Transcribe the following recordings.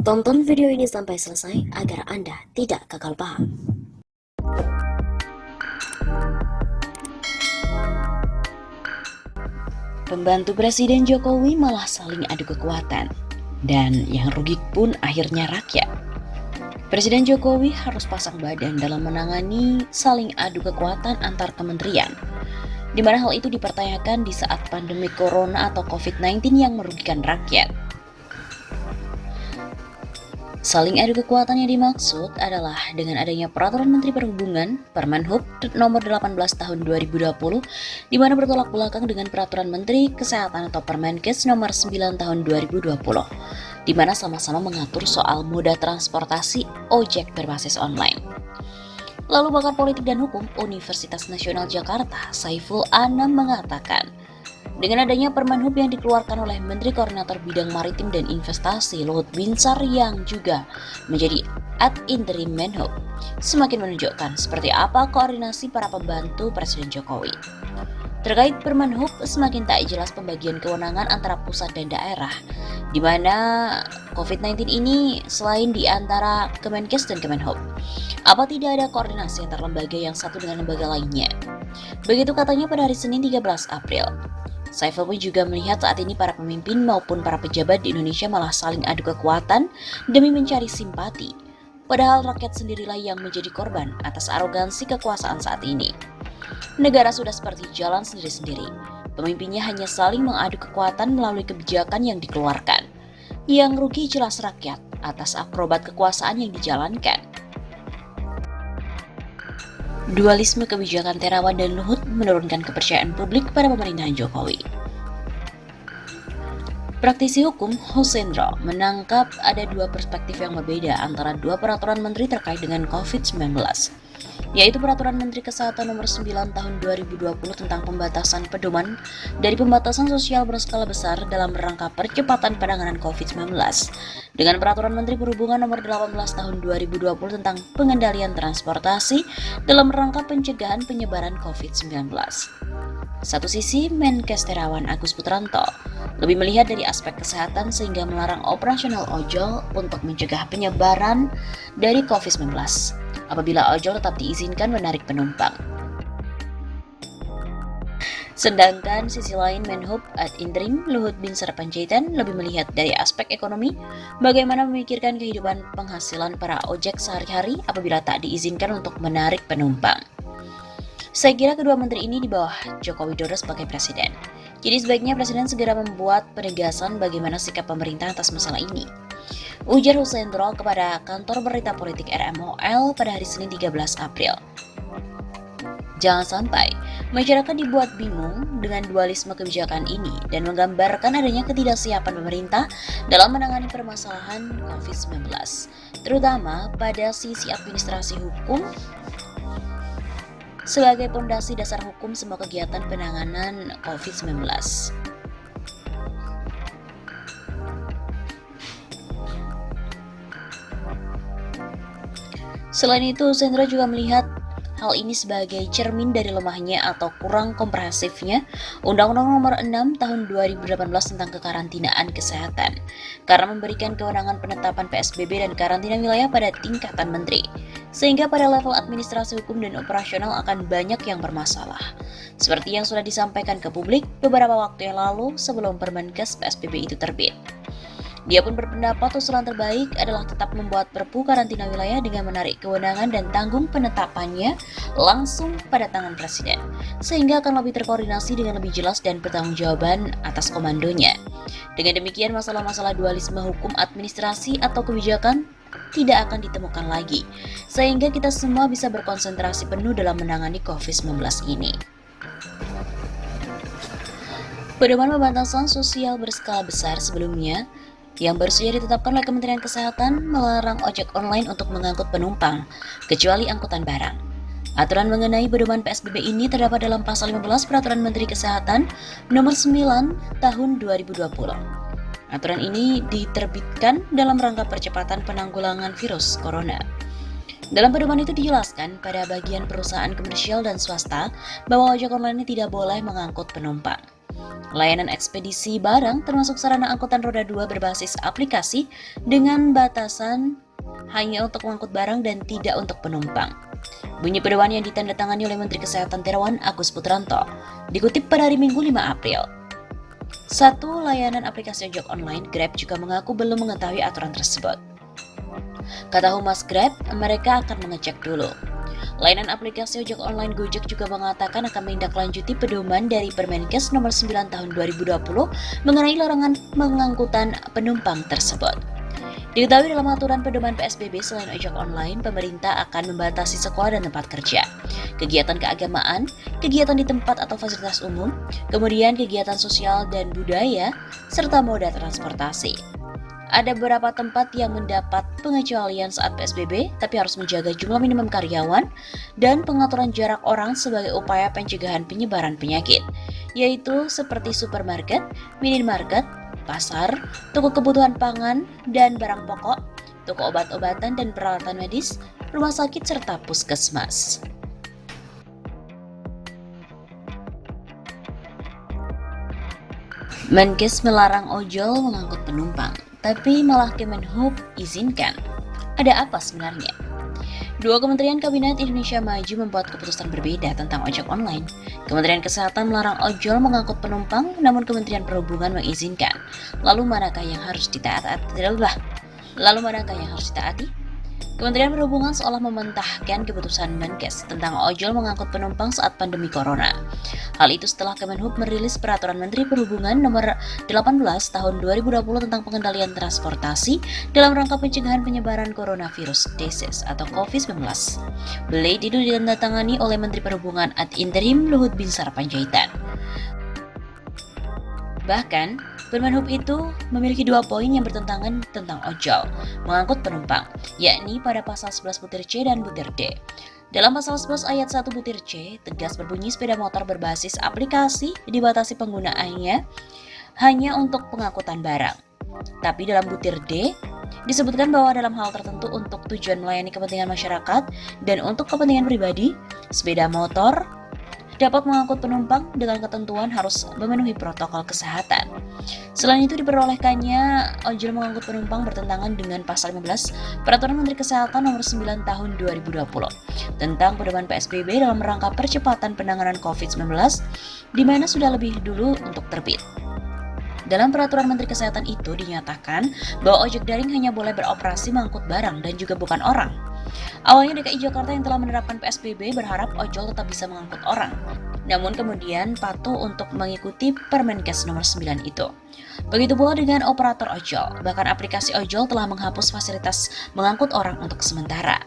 Tonton video ini sampai selesai agar Anda tidak gagal paham. Pembantu Presiden Jokowi malah saling adu kekuatan, dan yang rugi pun akhirnya rakyat. Presiden Jokowi harus pasang badan dalam menangani saling adu kekuatan antar kementerian, di mana hal itu dipertanyakan di saat pandemi Corona atau COVID-19 yang merugikan rakyat. Saling adu kekuatan yang dimaksud adalah dengan adanya Peraturan Menteri Perhubungan Permenhub nomor 18 tahun 2020 di mana bertolak belakang dengan Peraturan Menteri Kesehatan atau Permenkes nomor 9 tahun 2020 di mana sama-sama mengatur soal moda transportasi ojek berbasis online. Lalu pakar politik dan hukum Universitas Nasional Jakarta, Saiful Anam mengatakan, dengan adanya Permenhub yang dikeluarkan oleh Menteri Koordinator Bidang Maritim dan Investasi Luhut Binsar yang juga menjadi ad interim Menhub, semakin menunjukkan seperti apa koordinasi para pembantu Presiden Jokowi. Terkait Permenhub, semakin tak jelas pembagian kewenangan antara pusat dan daerah, di mana COVID-19 ini selain di antara Kemenkes dan Kemenhub, apa tidak ada koordinasi antar lembaga yang satu dengan lembaga lainnya? Begitu katanya pada hari Senin 13 April. Saiful pun juga melihat saat ini para pemimpin maupun para pejabat di Indonesia malah saling adu kekuatan demi mencari simpati. Padahal rakyat sendirilah yang menjadi korban atas arogansi kekuasaan saat ini. Negara sudah seperti jalan sendiri-sendiri. Pemimpinnya hanya saling mengadu kekuatan melalui kebijakan yang dikeluarkan. Yang rugi jelas rakyat atas akrobat kekuasaan yang dijalankan. Dualisme kebijakan Terawan dan Luhut menurunkan kepercayaan publik pada pemerintahan Jokowi. Praktisi hukum Husendro menangkap ada dua perspektif yang berbeda antara dua peraturan menteri terkait dengan COVID-19, yaitu Peraturan Menteri Kesehatan Nomor 9 Tahun 2020 tentang pembatasan pedoman dari pembatasan sosial berskala besar dalam rangka percepatan penanganan COVID-19 dengan Peraturan Menteri Perhubungan Nomor 18 Tahun 2020 tentang pengendalian transportasi dalam rangka pencegahan penyebaran COVID-19. Satu sisi, Menkes Terawan Agus Putranto lebih melihat dari aspek kesehatan sehingga melarang operasional ojol untuk mencegah penyebaran dari COVID-19 apabila ojol tetap diizinkan menarik penumpang. Sedangkan sisi lain Menhub ad interim Luhut Binsar Panjaitan lebih melihat dari aspek ekonomi, bagaimana memikirkan kehidupan penghasilan para ojek sehari-hari apabila tak diizinkan untuk menarik penumpang. Saya kira kedua menteri ini di bawah Joko Widodo sebagai presiden. Jadi sebaiknya presiden segera membuat penegasan bagaimana sikap pemerintah atas masalah ini. Ujar Husendro kepada kantor berita politik RMOL pada hari Senin 13 April. Jangan sampai masyarakat dibuat bingung dengan dualisme kebijakan ini dan menggambarkan adanya ketidaksiapan pemerintah dalam menangani permasalahan COVID-19, terutama pada sisi administrasi hukum sebagai pondasi dasar hukum semua kegiatan penanganan COVID-19. Selain itu, Sendra juga melihat hal ini sebagai cermin dari lemahnya atau kurang komprehensifnya Undang-Undang Nomor 6 Tahun 2018 tentang kekarantinaan kesehatan karena memberikan kewenangan penetapan PSBB dan karantina wilayah pada tingkatan menteri, sehingga pada level administrasi hukum dan operasional akan banyak yang bermasalah. Seperti yang sudah disampaikan ke publik beberapa waktu yang lalu sebelum Permenkes PSBB itu terbit. Dia pun berpendapat usulan terbaik adalah tetap membuat Perpu karantina wilayah dengan menarik kewenangan dan tanggung penetapannya langsung pada tangan Presiden, sehingga akan lebih terkoordinasi dengan lebih jelas dan pertanggungjawaban atas komandonya. Dengan demikian masalah-masalah dualisme hukum administrasi atau kebijakan tidak akan ditemukan lagi, sehingga kita semua bisa berkonsentrasi penuh dalam menangani COVID-19 ini. Pedoman pembatasan sosial berskala besar sebelumnya yang baru saja ditetapkan oleh Kementerian Kesehatan melarang ojek online untuk mengangkut penumpang, kecuali angkutan barang. Aturan mengenai pedoman PSBB ini terdapat dalam pasal 15 Peraturan Menteri Kesehatan Nomor 9 Tahun 2020. Aturan ini diterbitkan dalam rangka percepatan penanggulangan virus corona. Dalam pedoman itu dijelaskan pada bagian perusahaan komersial dan swasta bahwa ojek online ini tidak boleh mengangkut penumpang. Layanan ekspedisi barang termasuk sarana angkutan roda 2 berbasis aplikasi dengan batasan hanya untuk mengangkut barang dan tidak untuk penumpang. Bunyi pedoman yang ditandatangani oleh Menteri Kesehatan Terawan Agus Putranto dikutip pada hari Minggu 5 April. Satu layanan aplikasi ojek online, Grab juga mengaku belum mengetahui aturan tersebut. Kata Humas Grab, mereka akan mengecek dulu. Layanan aplikasi ojek online Gojek juga mengatakan akan menindaklanjuti pedoman dari Permenkes nomor 9 tahun 2020 mengenai larangan pengangkutan penumpang tersebut. Diketahui dalam aturan pedoman PSBB selain ojek online, pemerintah akan membatasi sekolah dan tempat kerja, kegiatan keagamaan, kegiatan di tempat atau fasilitas umum, kemudian kegiatan sosial dan budaya, serta moda transportasi. Ada beberapa tempat yang mendapat pengecualian saat PSBB, tapi harus menjaga jumlah minimum karyawan dan pengaturan jarak orang sebagai upaya pencegahan penyebaran penyakit, yaitu seperti supermarket, minimarket, pasar, toko kebutuhan pangan dan barang pokok, toko obat-obatan dan peralatan medis, rumah sakit, serta puskesmas. Menkes melarang ojol mengangkut penumpang, tapi malah Kemenhub izinkan. Ada apa sebenarnya? Dua Kementerian Kabinet Indonesia Maju membuat keputusan berbeda tentang ojek online. Kementerian Kesehatan melarang ojol mengangkut penumpang, namun Kementerian Perhubungan mengizinkan. Lalu manakah yang harus ditaati? Kementerian Perhubungan seolah mementahkan keputusan Menkes tentang ojol mengangkut penumpang saat pandemi corona. Hal itu setelah Kemenhub merilis Peraturan Menteri Perhubungan Nomor 18 Tahun 2020 tentang pengendalian transportasi dalam rangka pencegahan penyebaran coronavirus disease atau COVID-19. Blade itu ditandatangani oleh Menteri Perhubungan ad interim Luhut Binsar Panjaitan. Bahkan, Permenhub itu memiliki 2 poin yang bertentangan tentang ojol mengangkut penumpang, yakni pada pasal 11 butir C dan butir D. Dalam pasal 11 ayat 1 butir C, tegas berbunyi sepeda motor berbasis aplikasi dibatasi penggunaannya hanya untuk pengangkutan barang. Tapi dalam butir D, disebutkan bahwa dalam hal tertentu untuk tujuan melayani kepentingan masyarakat dan untuk kepentingan pribadi, sepeda motor dapat mengangkut penumpang dengan ketentuan harus memenuhi protokol kesehatan. Selain itu, diperolehkannya ojol mengangkut penumpang bertentangan dengan pasal 15 Peraturan Menteri Kesehatan Nomor 9 Tahun 2020 tentang pedoman PSBB dalam rangka percepatan penanganan COVID-19, di mana sudah lebih dulu untuk terbit. Dalam Peraturan Menteri Kesehatan itu dinyatakan bahwa ojek daring hanya boleh beroperasi mengangkut barang dan juga bukan orang. Awalnya DKI Jakarta yang telah menerapkan PSBB berharap ojol tetap bisa mengangkut orang, namun kemudian patuh untuk mengikuti Permenkes nomor 9 itu. Begitu pula dengan operator ojol, bahkan aplikasi ojol telah menghapus fasilitas mengangkut orang untuk sementara.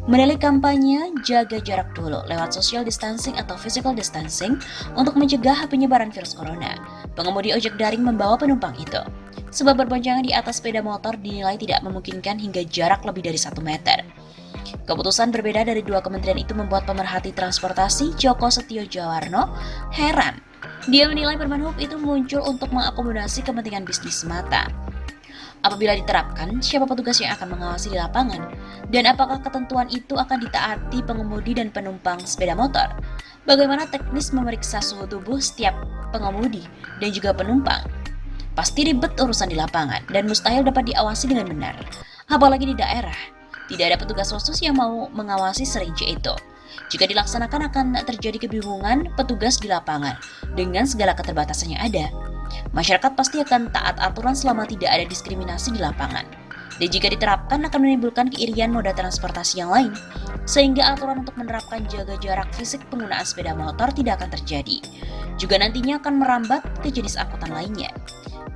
Menilik kampanye jaga jarak dulu lewat social distancing atau physical distancing untuk mencegah penyebaran virus corona. Pengemudi ojek daring membawa penumpang itu, sebab berboncengan di atas sepeda motor dinilai tidak memungkinkan hingga jarak lebih dari 1 meter. Keputusan berbeda dari dua kementerian itu membuat pemerhati transportasi Joko Setiojawarno heran. Dia menilai Permenhub itu muncul untuk mengakomodasi kepentingan bisnis semata. Apabila diterapkan, siapa petugas yang akan mengawasi di lapangan? Dan apakah ketentuan itu akan ditaati pengemudi dan penumpang sepeda motor? Bagaimana teknis memeriksa suhu tubuh setiap pengemudi dan juga penumpang? Pasti ribet urusan di lapangan dan mustahil dapat diawasi dengan benar. Apalagi di daerah, tidak ada petugas khusus yang mau mengawasi serinci itu. Jika dilaksanakan akan terjadi kebingungan petugas di lapangan dengan segala keterbatasan yang ada. Masyarakat pasti akan taat aturan selama tidak ada diskriminasi di lapangan. Dan jika diterapkan akan menimbulkan keirian moda transportasi yang lain, sehingga aturan untuk menerapkan jaga jarak fisik penggunaan sepeda motor tidak akan terjadi. Juga nantinya akan merambat ke jenis angkutan lainnya.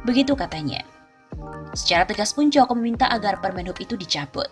Begitu katanya. Secara tegas pun Joko meminta agar Permenhub itu dicabut.